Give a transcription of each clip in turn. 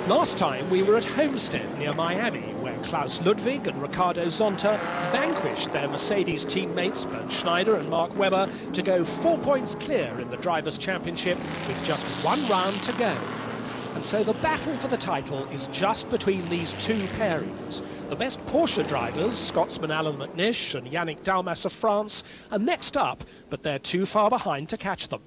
Last time we were at Homestead near Miami, where Klaus Ludwig and Ricardo Zonta vanquished their Mercedes teammates Bernd Schneider and Mark Webber to go 4 points clear in the Drivers' Championship with just one round to go. And so the battle for the title is just between these two pairings. The best Porsche drivers, Scotsman Alan McNish and Yannick Dalmas of France, are next up, but they're too far behind to catch them.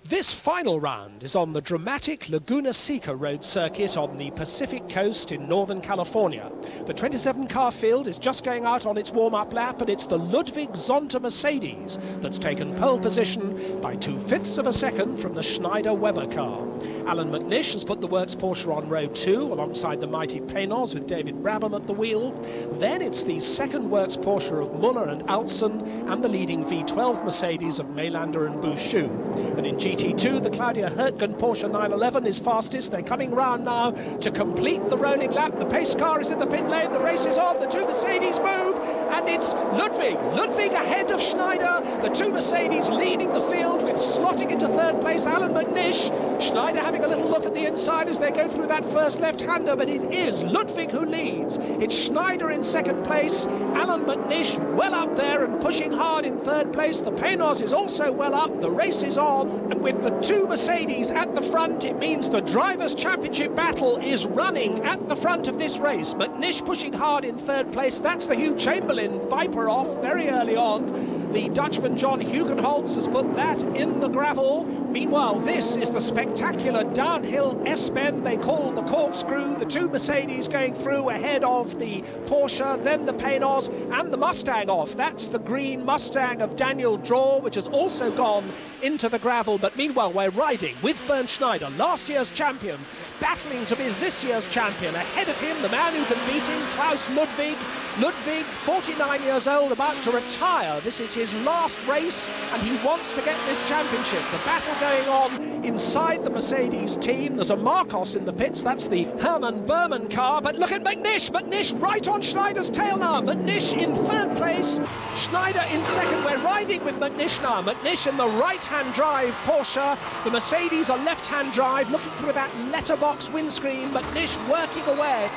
This final round is on the dramatic Laguna Seca road circuit on the Pacific coast in Northern California. The 27-car field is just going out on its warm-up lap, and it's the Ludwig Zonta Mercedes that's taken pole position by 2/5 of a second from the Schneider-Webber car. Alan McNish has put the Works Porsche on row 2 alongside the mighty Penos with David Brabham at the wheel. Then it's the second Works Porsche of Muller and Alson and the leading V12 Mercedes of Mailander and Bouchou. And in GT2, the Claudia Hurtgen Porsche 911 is fastest. They're coming round now to complete the rolling lap. The pace car is in the pit lane. The race is on. The two Mercedes move, and it's Ludwig. Ludwig ahead of Schneider. The two Mercedes leading the field with slotting into third place Alan McNish. Schneider having a little look at the inside as they go through that first left-hander, but it is Ludwig who leads. It's Schneider in second place. Alan McNish well up there and pushing hard in third place. The Penos is also well up. The race is on, and with the two Mercedes at the front, it means the Drivers' Championship battle is running at the front of this race. McNish pushing hard in third place. That's the Hugh Chamberlain Viper off very early on. The Dutchman John Hugenholtz has put that in the gravel. Meanwhile, this is the spectacular downhill S-bend they call the corkscrew. The two Mercedes going through ahead of the Porsche, then the Penos and the Mustang off. That's the green Mustang of Daniel Draw, which has also gone into the gravel. But meanwhile, we're riding with Bernd Schneider, last year's champion, battling to be this year's champion. Ahead of him, the man who can beat him, Klaus Ludwig. Ludwig, 49 years old, about to retire. This is his last race, and he wants to get this championship. The battle going on inside the Mercedes team. There's a Marcos in the pits. That's the Hermann Berman car. But look at McNish. McNish right on Schneider's tail now. McNish in third place. Schneider in second. We're riding with McNish now. McNish in the right-hand drive Porsche. The Mercedes are left-hand drive, looking through that letterbox windscreen. McNish working away.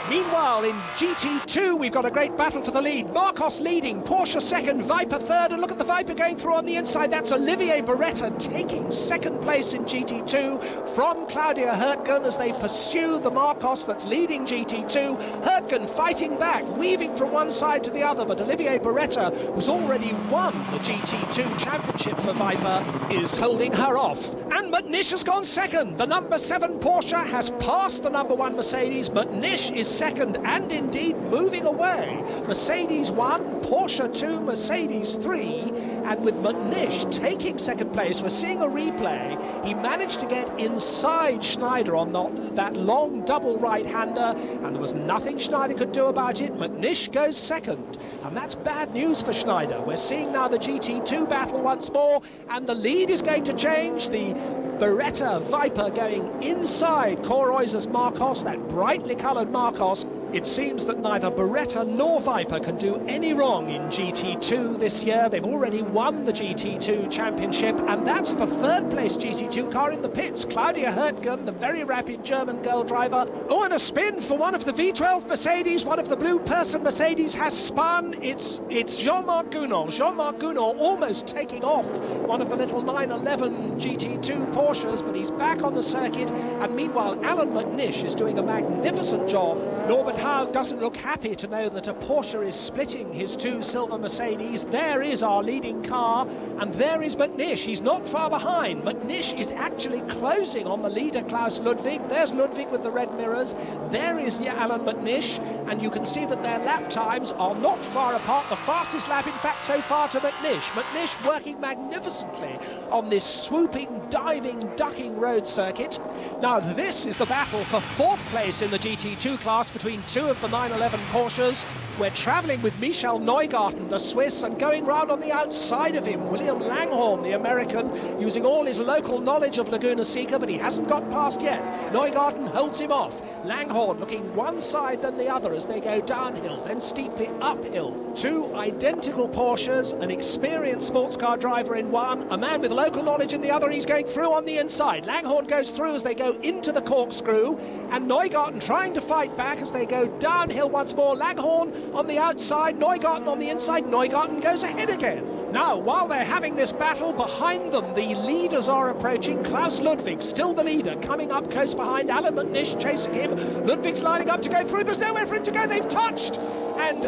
Meanwhile, in GT2, we've got a great battle for the lead. Marcos leading, Porsche second, Viper third, and look at the Viper going through on the inside. That's Olivier Beretta taking second place in GT2 from Claudia Hurtgen as they pursue the Marcos that's leading GT2. Hurtgen fighting back, weaving from one side to the other, but Olivier Beretta, who's already won the GT2 championship for Viper, is holding her off. And McNish has gone second. The number 7 Porsche has passed the number 1 Mercedes. McNish is second and indeed moving away. Mercedes 1, Porsche 2, Mercedes 3, and with McNish taking second place, we're seeing a replay. He managed to get inside Schneider on that long double right-hander, and there was nothing Schneider could do about it. McNish goes second, and that's bad news for Schneider. We're seeing now the GT2 battle once more, and the lead is going to change. The Beretta Viper going inside Coroyz's Marcos, that brightly coloured Marcos. It seems that neither Beretta nor Viper can do any wrong in GT2 this year. They've already won the GT2 championship, and that's the third place GT2 car in the pits. Claudia Hurtgen, the very rapid German girl driver. Oh, and a spin for one of the V12 Mercedes. One of the blue person Mercedes has spun. It's Jean-Marc Gounon. Jean-Marc Gounon almost taking off one of the little 911 GT2 Porsches, but he's back on the circuit. And meanwhile, Alan McNish is doing a magnificent job. Norbert Haug doesn't look happy to know that a Porsche is splitting his two silver Mercedes. There is our leading car, and there is McNish. He's not far behind. McNish is actually closing on the leader, Klaus Ludwig. There's Ludwig with the red mirrors. There is Alan McNish, and you can see that their lap times are not far apart. The fastest lap, in fact, so far to McNish. McNish working magnificently on this swooping, diving, ducking road circuit. Now, this is the battle for fourth place in the GT2 class between two of the 911 Porsches. We're travelling with Michel Neugarten, the Swiss, and going round on the outside of him, William Langhorne, the American, using all his local knowledge of Laguna Seca, but he hasn't got past yet. Neugarten holds him off. Langhorne looking one side then the other as they go downhill, then steeply uphill. Two identical Porsches, an experienced sports car driver in one, a man with local knowledge in the other. He's going through on the inside. Langhorne goes through as they go into the corkscrew, and Neugarten trying to fight back as they go downhill once more. Langhorne on the outside, Neugarten on the inside. Neugarten goes ahead again. Now, while they're having this battle, behind them the leaders are approaching. Klaus Ludwig, still the leader, coming up close behind. Alan McNish chasing him. Ludwig's lining up to go through. There's nowhere for him to go. They've touched. And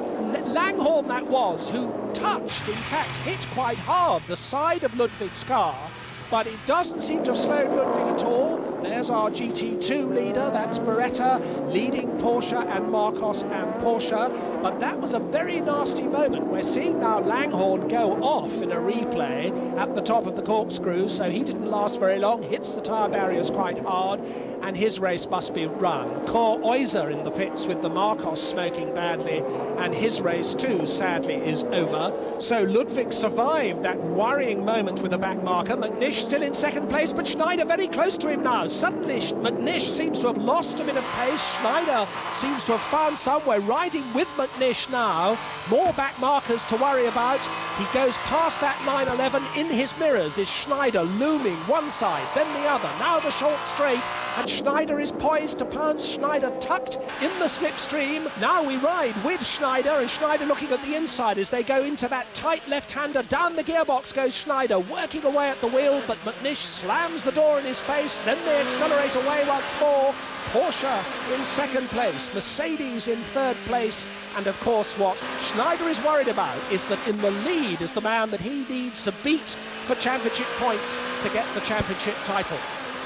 Langhorne that was, who touched, in fact, hit quite hard the side of Ludwig's car. But it doesn't seem to have slowed Ludwig at all. There's our GT2 leader, that's Beretta, leading Porsche and Marcos and Porsche. But that was a very nasty moment. We're seeing now Langhorne go off in a replay at the top of the corkscrew, so he didn't last very long, hits the tyre barriers quite hard, and his race must be run. Cor Euser in the pits with the Marcos smoking badly, and his race too, sadly, is over. So Ludwig survived that worrying moment with a back marker. McNish still in second place, but Schneider very close to him now. Suddenly McNish seems to have lost a bit of pace. Schneider seems to have found somewhere, riding with McNish now. More back markers to worry about. He goes past that 911. In his mirrors is Schneider looming one side, then the other. Now the short straight, and Schneider is poised to pounce. Schneider tucked in the slipstream. Now we ride with Schneider, and Schneider looking at the inside as they go into that tight left-hander. Down the gearbox goes Schneider, working away at the wheel, but McNish slams the door in his face. Then they accelerate away once more. Porsche in second place, Mercedes in third place, and of course what Schneider is worried about is that in the lead is the man that he needs to beat for championship points to get the championship title.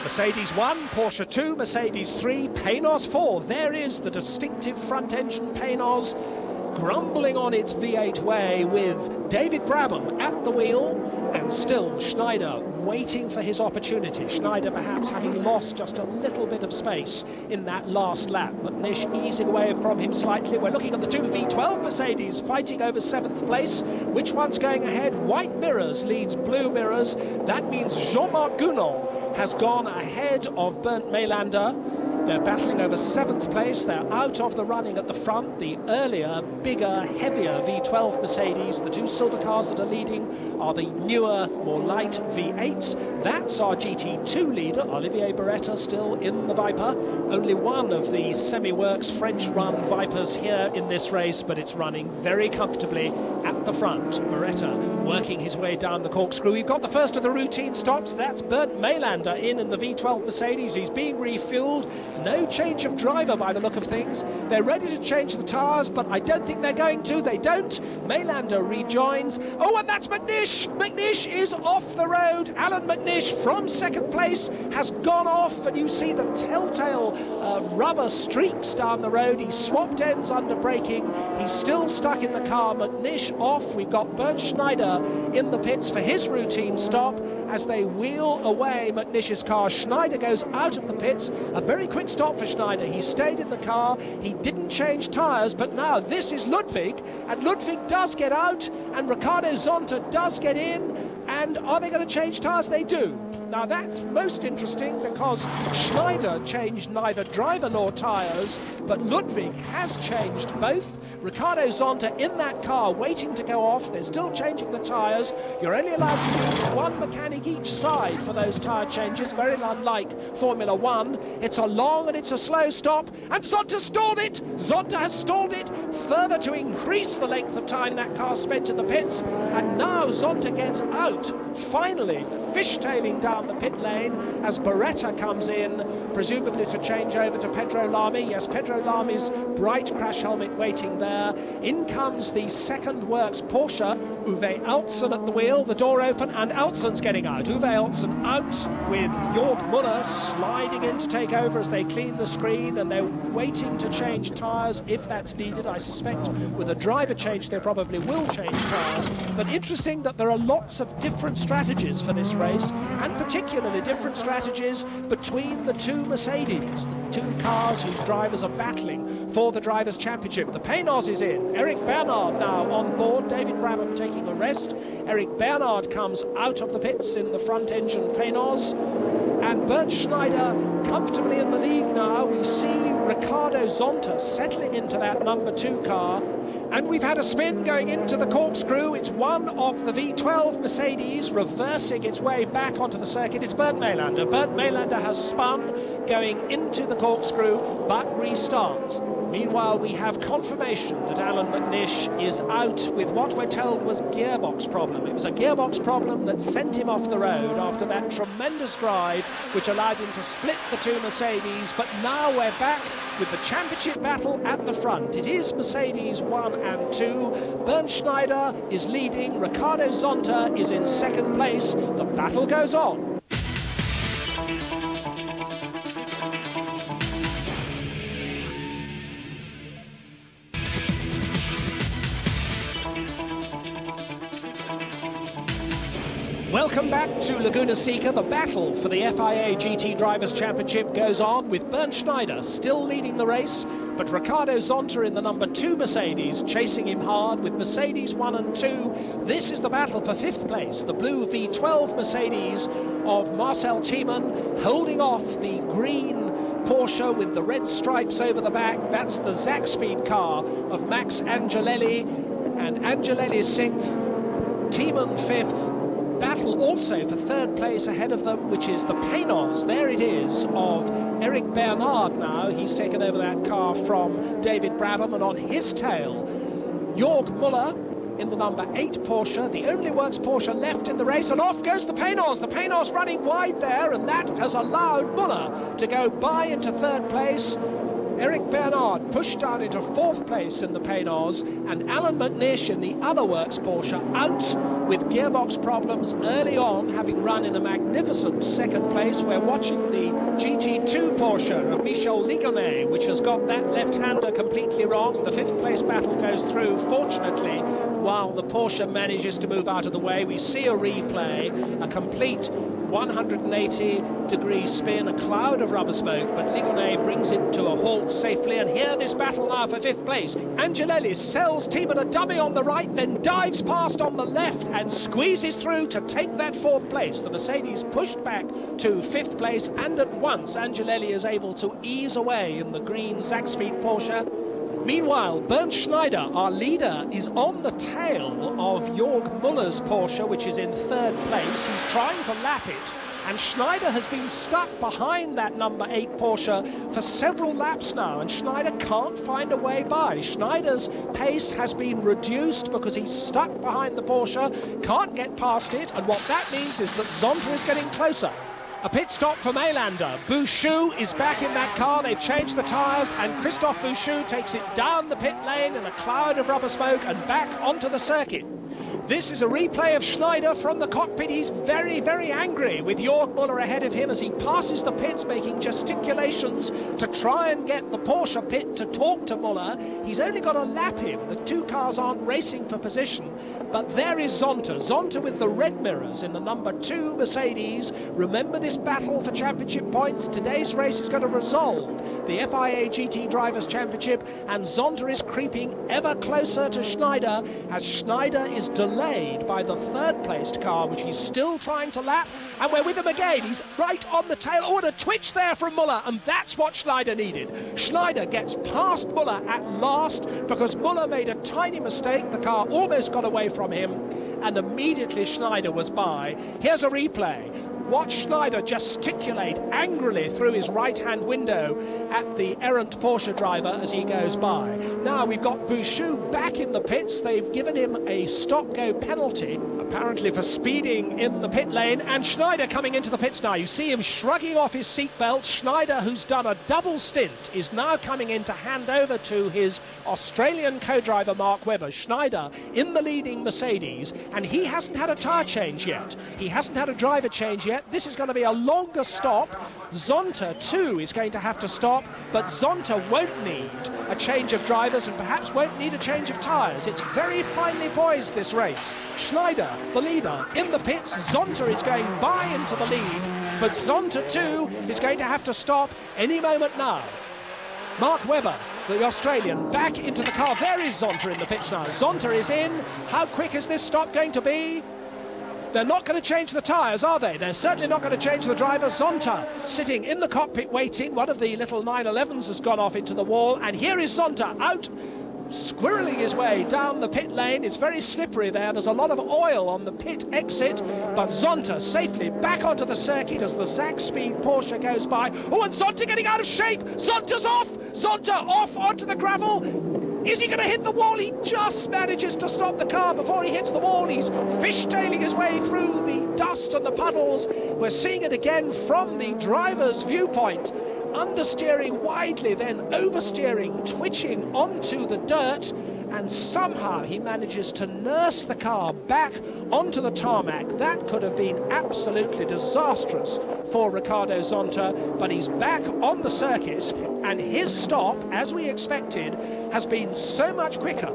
Mercedes 1, Porsche 2, Mercedes 3, Paynos 4. There is the distinctive front engine Paynos grumbling on its V8 way with David Brabham at the wheel, and still Schneider waiting for his opportunity. Schneider perhaps having lost just a little bit of space in that last lap. McNish easing away from him slightly. We're looking at the two V12 Mercedes fighting over 7th place. Which one's going ahead? White mirrors leads blue mirrors. That means Jean-Marc Gounon has gone ahead of Bernd Mailander. They're battling over 7th place. They're out of the running at the front. The earlier, bigger, heavier V12 Mercedes, the two silver cars that are leading, are the newer, more light V8s. That's our GT2 leader, Olivier Beretta, still in the Viper. Only one of the semi-works French-run Vipers here in this race, but it's running very comfortably at the front. Beretta working his way down the corkscrew. We've got the first of the routine stops. That's Bernd Mailander in the V12 Mercedes. He's being refueled. No change of driver by the look of things. They're ready to change the tyres, but I don't think they're going to. They don't. Mailander rejoins. Oh, and that's McNish. McNish is off the road. Alan McNish from second place has gone off, and you see the telltale rubber streaks down the road. He swapped ends under braking. He's still stuck in the car. McNish off. We've got Bernd Schneider in the pits for his routine stop as they wheel away McNish's car. Schneider goes out of the pits. A very quick stop for Schneider. He stayed in the car. He didn't change tyres, but now this is Ludwig, and Ludwig does get out, and Ricardo Zonta does get in. And are they going to change tyres? They do. Now that's most interesting because Schneider changed neither driver nor tyres, but Ludwig has changed both. Ricardo Zonta in that car waiting to go off. They're still changing the tyres. You're only allowed to use one mechanic each side for those tyre changes, very unlike Formula 1. It's a long and it's a slow stop, and Zonta stalled it. Zonta has stalled it further to increase the length of time that car spent in the pits, and now Zonta gets out, finally fishtailing down the pit lane as Beretta comes in, presumably to change over to Pedro Lamy. Yes, Pedro Lamy's bright crash helmet waiting there. In comes the second works Porsche, Uwe Altsen at the wheel, the door open, and Altsen's getting out. Uwe Altsen out with Jörg Muller sliding in to take over as they clean the screen, and they're waiting to change tyres if that's needed. I suspect with a driver change they probably will change tyres, but interesting that there are lots of different strategies for this race, and particularly different strategies between the two Mercedes, the two cars whose drivers are battling for the Drivers' Championship. The Paynos is in. Eric Bernard now on board. David Brabham taking a rest. Eric Bernard comes out of the pits in the front engine Paynos. And Bernd Schneider comfortably in the lead now. We see Ricardo Zonta settling into that number 2 car. And we've had a spin going into the corkscrew. It's one of the V12 Mercedes reversing its way back onto the circuit. It's Bernd Maylander. Bernd Maylander has spun going into the corkscrew, but restarts. Meanwhile, we have confirmation that Alan McNish is out with what we're told was gearbox problem. It was a gearbox problem that sent him off the road after that tremendous drive, which allowed him to split the 2 Mercedes. But now we're back with the championship battle at the front. It is Mercedes 1 and 2. Bernd Schneider is leading. Ricardo Zonta is in second place. The battle goes on. Welcome back to Laguna Seca. The battle for the FIA GT Drivers' Championship goes on with Bernd Schneider still leading the race, but Ricardo Zonta in the number 2 Mercedes chasing him hard with Mercedes 1 and 2. This is the battle for 5th place. The blue V12 Mercedes of Marcel Thiemann holding off the green Porsche with the red stripes over the back. That's the Zakspeed car of Max Angelelli, and Angelelli 6th, Thiemann 5th. Battle also for 3rd place ahead of them, which is the Paynos. There it is, of Eric Bernard now. He's taken over that car from David Brabham, and on his tail, Jörg Müller in the number 8 Porsche, the only works Porsche left in the race, and off goes the Paynos. The Paynos running wide there, and that has allowed Müller to go by into 3rd place. Eric Bernard pushed down into 4th place in the Paynos, and Alan McNish in the other works Porsche out with gearbox problems early on, having run in a magnificent 2nd place. We're watching the GT2 Porsche of Michel Ligonnès, which has got that left-hander completely wrong. The 5th place battle goes through, fortunately, while the Porsche manages to move out of the way. We see a replay, a complete 180-degree spin, a cloud of rubber smoke, but Ligonnès brings it to a halt safely. And here this battle now for 5th place. Angelelli sells Thiemann a dummy on the right, then dives past on the left and squeezes through to take that 4th place. The Mercedes pushed back to 5th place, and at once Angelelli is able to ease away in the green Zakspeed Porsche. Meanwhile, Bernd Schneider, our leader, is on the tail of Jörg Müller's Porsche, which is in 3rd place. He's trying to lap it, and Schneider has been stuck behind that number 8 Porsche for several laps now, and Schneider can't find a way by. Schneider's pace has been reduced because he's stuck behind the Porsche, can't get past it, and what that means is that Zonta is getting closer. A pit stop for Maylander. Bouchou is back in that car. They've changed the tyres, and Christophe Bouchou takes it down the pit lane in a cloud of rubber smoke and back onto the circuit. This is a replay of Schneider from the cockpit. He's very, very angry with Jörg Müller ahead of him as he passes the pits, making gesticulations to try and get the Porsche pit to talk to Müller. He's only got to lap him. The 2 cars aren't racing for position. But there is Zonta. Zonta with the red mirrors in the number 2 Mercedes. Remember this battle for championship points. Today's race is going to resolve the FIA GT Drivers' Championship, and Zonta is creeping ever closer to Schneider as Schneider is delayed by the 3rd placed car, which he's still trying to lap, and we're with him again. He's right on the tail. Oh, and a twitch there from Müller, and that's what Schneider needed. Schneider gets past Müller at last because Müller made a tiny mistake. The car almost got away from him, and immediately Schneider was by. Here's a replay. Watch Schneider gesticulate angrily through his right-hand window at the errant Porsche driver as he goes by. Now we've got Bouchou back in the pits. They've given him a stop-go penalty, apparently for speeding in the pit lane, and Schneider coming into the pits now. You see him shrugging off his seatbelt. Schneider, who's done a double stint, is now coming in to hand over to his Australian co-driver Mark Webber. Schneider in the leading Mercedes, and he hasn't had a tyre change yet. He hasn't had a driver change yet. This is going to be a longer stop. Zonta too is going to have to stop, but Zonta won't need a change of drivers and perhaps won't need a change of tyres. It's very finely poised, this race. Schneider, the leader, in the pits. Zonta is going by into the lead, but Zonta too is going to have to stop any moment now. Mark Webber, the Australian, back into the car. There is Zonta in the pits now. Zonta is in. How quick is this stop going to be? They're not going to change the tyres, are they? They're certainly not going to change the driver. Zonta sitting in the cockpit waiting. One of the little 911s has gone off into the wall, and here is Zonta out, squirreling his way down the pit lane. It's very slippery there. There's a lot of oil on the pit exit, but Zonta safely back onto the circuit as the Zach Speed Porsche goes by. Oh, and Zonta getting out of shape. Zonta's off. Zonta off onto the gravel. Is he going to hit the wall? He just manages to stop the car before he hits the wall. He's fishtailing his way through the dust and the puddles. We're seeing it again from the driver's viewpoint. Understeering widely, then oversteering, twitching onto the dirt, and somehow he manages to nurse the car back onto the tarmac. That could have been absolutely disastrous for Ricardo Zonta, but he's back on the circuit, and his stop, as we expected, has been so much quicker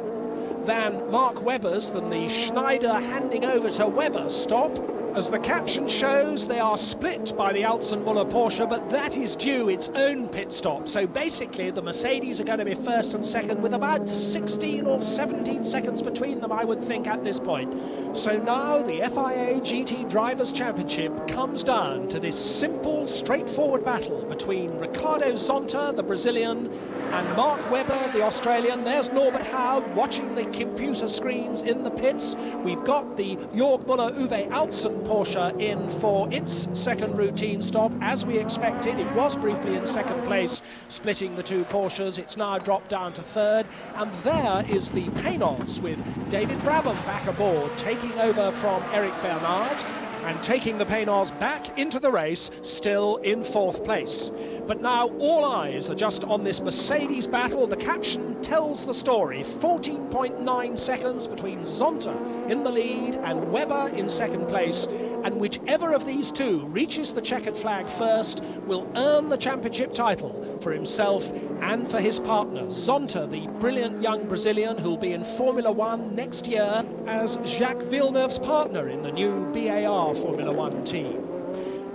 than Mark Webber's, than the Schneider handing over to Webber stop. As the caption shows, they are split by the Altzen-Muller Porsche, but that is due its own pit stop. So basically, the Mercedes are going to be first and second with about 16 or 17 seconds between them, I would think, at this point. So now the FIA GT Drivers' Championship comes down to this simple, straightforward battle between Ricardo Zonta, the Brazilian, and Mark Webber, the Australian. There's Norbert Haug watching the computer screens in the pits. We've got the Jörg Müller-Uwe Altzen Porsche in for its second routine stop. As we expected, it was briefly in second place, splitting the two Porsches. It's now dropped down to third, and there is the Paynos with David Brabham back aboard, taking over from Eric Bernard and taking the Paynos back into the race, still in fourth place. But now all eyes are just on this Mercedes battle. The caption tells the story. 14.9 seconds between Zonta in the lead and Webber in second place, and whichever of these two reaches the checkered flag first will earn the championship title for himself and for his partner. Zonta, the brilliant young Brazilian who'll be in Formula One next year as Jacques Villeneuve's partner in the new BAR Formula One team.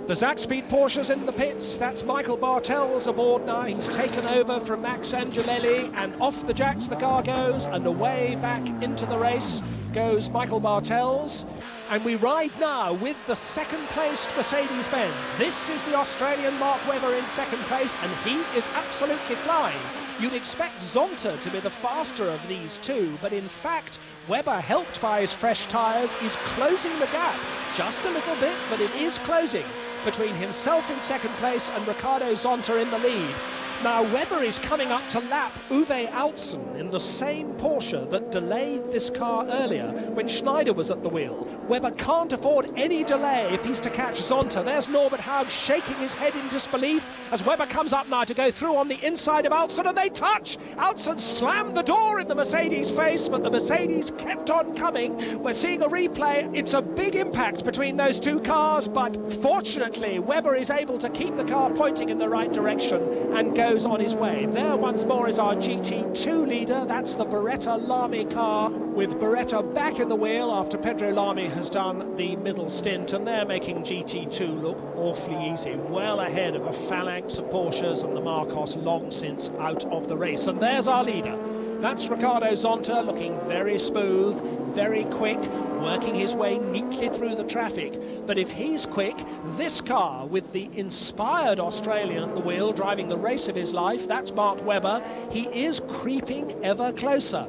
The Zach Speed Porsches in the pits. That's Michael Bartels aboard now. He's taken over from Max Angelelli, and off the jacks the car goes, and away back into the race goes Michael Bartels. And we ride now with the second-placed Mercedes-Benz. This is the Australian Mark Webber in second place, and he is absolutely flying. You'd expect Zonta to be the faster of these two, but in fact, Webber, helped by his fresh tyres, is closing the gap. Just a little bit, but it is closing between himself in second place and Ricardo Zonta in the lead. Now Webber is coming up to lap Uwe Altzen in the same Porsche that delayed this car earlier when Schneider was at the wheel. Webber can't afford any delay if he's to catch Zonta. There's Norbert Haug shaking his head in disbelief as Webber comes up now to go through on the inside of Altzen, and they touch! Altzen slammed the door in the Mercedes face, but the Mercedes kept on coming. We're seeing a replay. It's a big impact between those two cars, but fortunately Webber is able to keep the car pointing in the right direction and goes on his way. There once more is our GT2 leader. That's the Beretta Lamy car, with Beretta back in the wheel after Pedro Lamy has done the middle stint, and they're making GT2 look awfully easy, well ahead of a phalanx of Porsches and the Marcos long since out of the race. And there's our leader. That's Ricardo Zonta, looking very smooth, very quick, working his way neatly through the traffic. But if he's quick, this car with the inspired Australian at the wheel driving the race of his life, that's Mark Webber, he is creeping ever closer.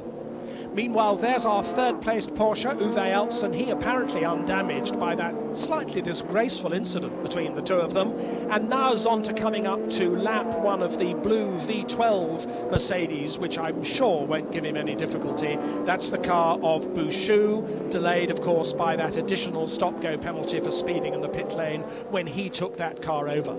Meanwhile, there's our third-placed Porsche, Uwe Altzen. He apparently undamaged by that slightly disgraceful incident between the two of them. And now Zonta coming up to lap one of the blue V12 Mercedes, which I'm sure won't give him any difficulty. That's the car of Bouchou, delayed, of course, by that additional stop-go penalty for speeding in the pit lane when he took that car over.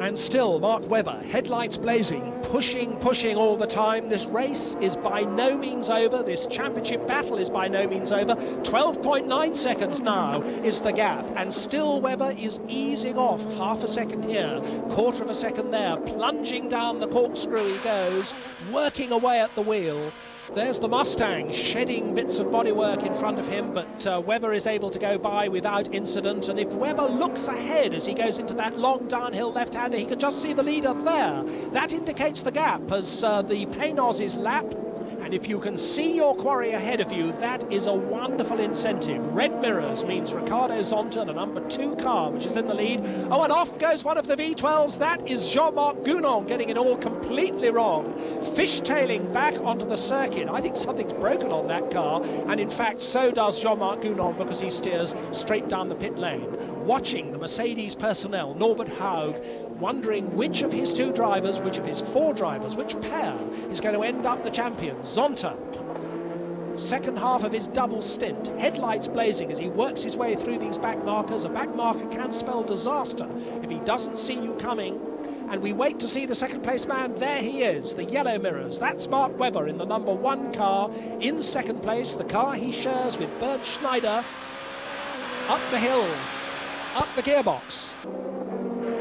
And still, Mark Webber, headlights blazing, pushing all the time. This race is by no means over. This championship battle is by no means over. 12.9 seconds now is the gap. And still Webber is easing off. Half a second here, quarter of a second there. Plunging down the corkscrew he goes, working away at the wheel. There's the Mustang shedding bits of bodywork in front of him, but Webber is able to go by without incident. And if Webber looks ahead as he goes into that long downhill left-hander, he can just see the leader there. That indicates the gap as the Paynos is lapped And if you can see your quarry ahead of you, that is a wonderful incentive. Red mirrors means Ricardo Zonta, the number 2 car, which is in the lead. Oh, and off goes one of the V12s. That is Jean-Marc Gounon getting it all completely wrong. Fishtailing back onto the circuit. I think something's broken on that car. And in fact, so does Jean-Marc Gounon, because he steers straight down the pit lane. Watching the Mercedes personnel, Norbert Haug, wondering which of his 2 drivers, which of his 4 drivers, which pair is going to end up the champion. Zonta, second half of his double stint, headlights blazing as he works his way through these back markers. A back marker can spell disaster if he doesn't see you coming. And we wait to see the second place man. There he is, the yellow mirrors. That's Mark Webber in the number 1 car in second place, the car he shares with Bernd Schneider. Up the hill, up the gearbox.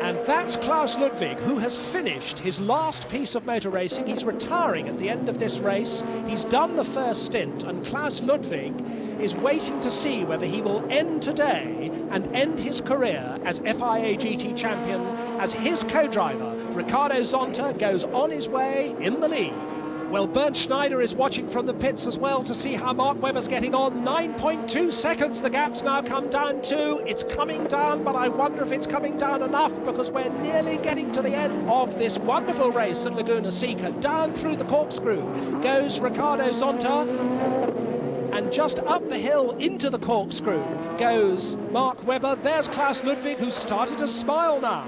And that's Klaus Ludwig, who has finished his last piece of motor racing. He's retiring at the end of this race. He's done the first stint, and Klaus Ludwig is waiting to see whether he will end today and end his career as FIA GT champion, as his co-driver, Ricardo Zonta, goes on his way in the lead. Well, Bernd Schneider is watching from the pits as well to see how Mark Webber's getting on. 9.2 seconds the gap's now come down to. It's coming down, but I wonder if it's coming down enough, because we're nearly getting to the end of this wonderful race at Laguna Seca. Down through the corkscrew goes Ricardo Zonta, and just up the hill into the corkscrew goes Mark Webber. There's Klaus Ludwig, who's started to smile now.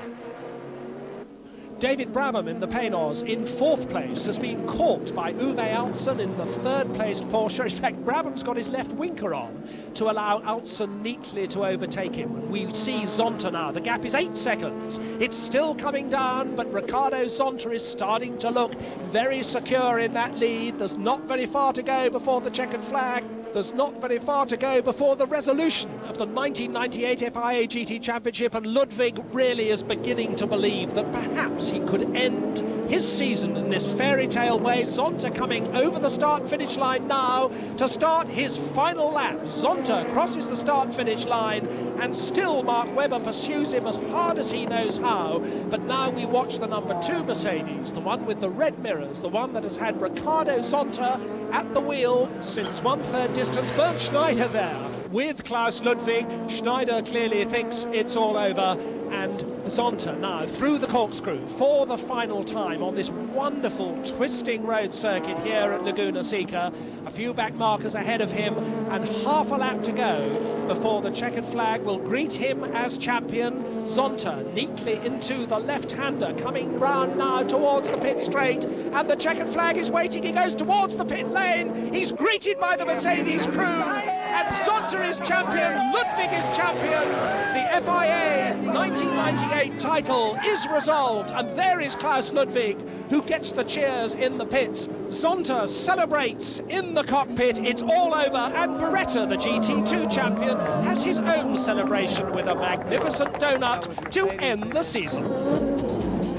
David Brabham in the Paynos in 4th place has been caught by Uwe Altzen in the 3rd placed Porsche. In fact, Brabham's got his left winker on to allow Altzen neatly to overtake him. And we see Zonta now. The gap is 8 seconds. It's still coming down, but Ricardo Zonta is starting to look very secure in that lead. There's not very far to go before the checkered flag. There's not very far to go before the resolution of the 1998 FIA GT Championship, and Ludwig really is beginning to believe that perhaps he could end his season in this fairy tale way. Zonta coming over the start-finish line now to start his final lap. Zonta crosses the start-finish line, and still Mark Webber pursues him as hard as he knows how. But now we watch the number 2 Mercedes, the one with the red mirrors, the one that has had Ricardo Zonta at the wheel since 1/3 distance. Bernd Schneider there with Klaus Ludwig. Schneider clearly thinks it's all over, and Zonta now through the corkscrew for the final time on this wonderful twisting road circuit here at Laguna Seca. A few back markers ahead of him, and half a lap to go before the checkered flag will greet him as champion. Zonta neatly into the left-hander, coming round now towards the pit straight, and the checkered flag is waiting. He goes towards the pit lane. He's greeted by the Mercedes crew, and Zonta is champion. Ludwig is champion. The FIA 1998 title is resolved, and there is Klaus Ludwig, who gets the cheers in the pits. Zonta celebrates in the cockpit. It's all over, and Beretta, the GT2 champion, has his own celebration with a magnificent donut to end the season.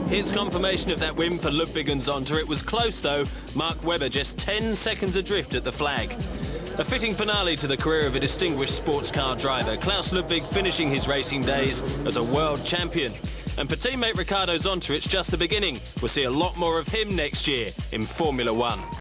Here's confirmation of that win for Ludwig and Zonta. It was close though. Mark Webber just 10 seconds adrift at the flag. A fitting finale to the career of a distinguished sports car driver. Klaus Ludwig finishing his racing days as a world champion. And for teammate Ricardo Zonta, it's just the beginning. We'll see a lot more of him next year in Formula One.